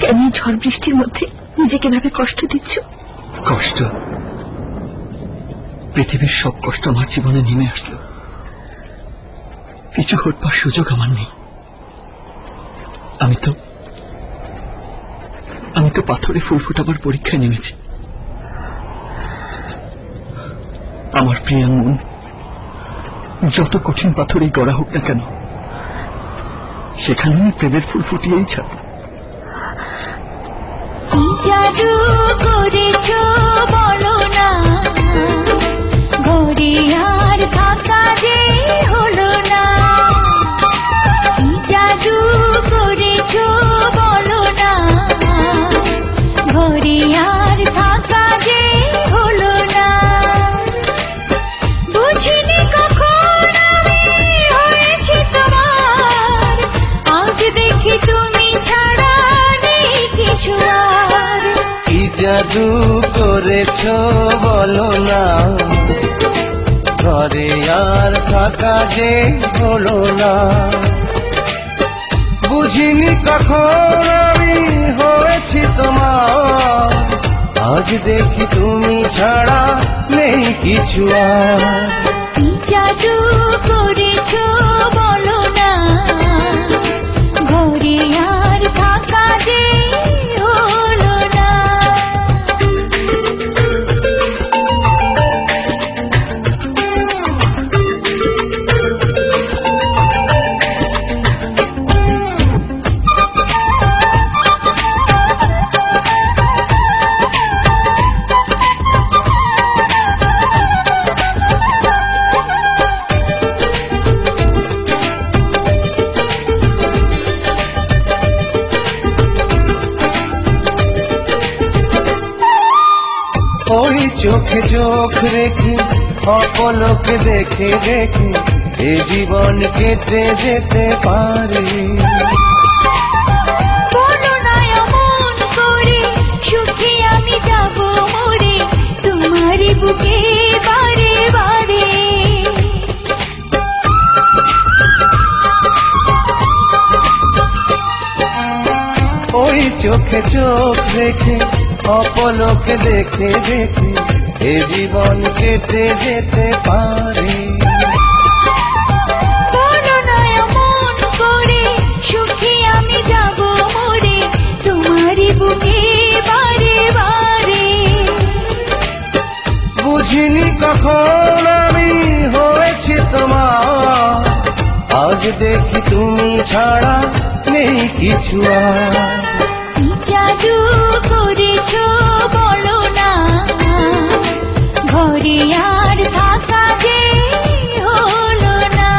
কেন ঝড় বৃষ্টির মধ্যে নিজেকে ভাবে কষ্ট দিচ্ছ? কষ্ট? পৃথিবীর সব কষ্ট আমার জীবনে নেমে আসলো, কিছু হটবার সুযোগ আমার নেই। আমি তো পাথরে ফুল ফোটাবার পরীক্ষায় নেমেছি। আমার প্রিয় মন যত কঠিন পাথরেই গড়া হোক না কেন, সেখানে আমি প্রেমের ফুল ফুটিয়েই ছাড়ব। কি জাদু করেছ বলো না, ঘরে আর থাকা যে হলো না। কি জাদু করেছ বলো না, ঘরে আর থাকা যে হলো না। বুঝিনি কখন আমি হয়েছি তোমার, আজ দেখি তুমি ছাড়া নেই কিছু আর। কি জাদু করেছ বলো না, ঘরে আর থাকা যে হলো না। বুঝিনি কখন আমি হয়েছি তোমার, আজ দেখি তুমি ছাড়া নেই কিছু আর। কি জাদু করেছ বলো না, ঘরে আর থাকা যে হলো না। ওই চোখে চোখ রেখে অপলকে দেখে দেখে এ জীবন কেটে যেতে পারে। বলো না এমন করে, সুখে আমি যাব মরে তোমার বুকে বারে বারে। ওই চোখে চোখ রেখে অপলকে দেখে দেখে এ জীবন কেটে যেতে পারে। বলো না এমন করে, সুখে আমি যাব মরে তোমার বুকে বারে বারে। বুঝিনি কখন আমি হয়েছি তোমার, আজ দেখি তুমি ছাড়া নেই কিছু আর। কি জাদু করেছ বলো না, ঘরে আর থাকা যে হলো না।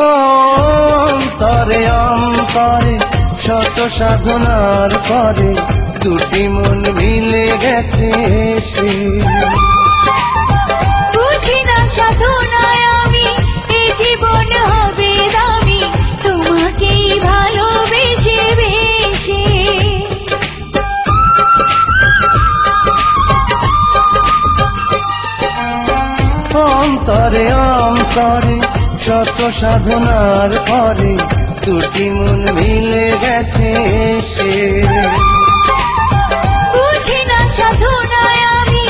অন্তরে অন্তরে শত সাধনার পরে দুটি মন মিলে গেছে সে। বুঝি না সাধনায় আমি এ জীবন হবে দামি, তোমাকেই ভালোবেসে বেশে। অন্তরে অন্তরে শত সাধনার পরে দুটি মন মিলে গেছে সে। বুঝি না সাধনায় আমি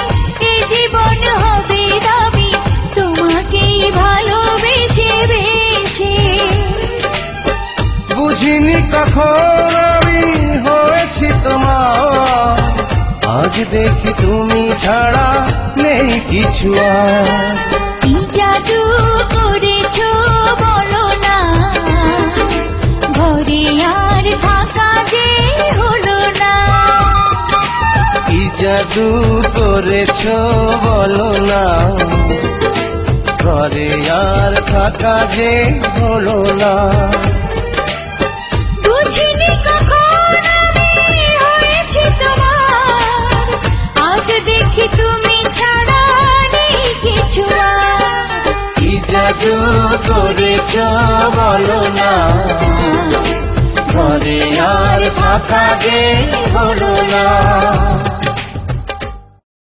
এ জীবন হবে দামি, তোমাকেই ভালোবেসে বেশে। বুঝিনি কখন আমি হয়েছি তোমার, আজ দেখি তুমি ছাড়া নেই কিছু আর। কি জাদু করেছ বলো না, ঘরে আর থাকা যে হলো না। কি জাদু করেছ বলো না, ঘরে আর থাকা যে হলো না। বুঝিনি কখন আমি আজ দেখি তুমি ছাড়া নেই কিছু আর। কি জাদু করেছ বলো না, ঘরে আর থাকা যে হলো না।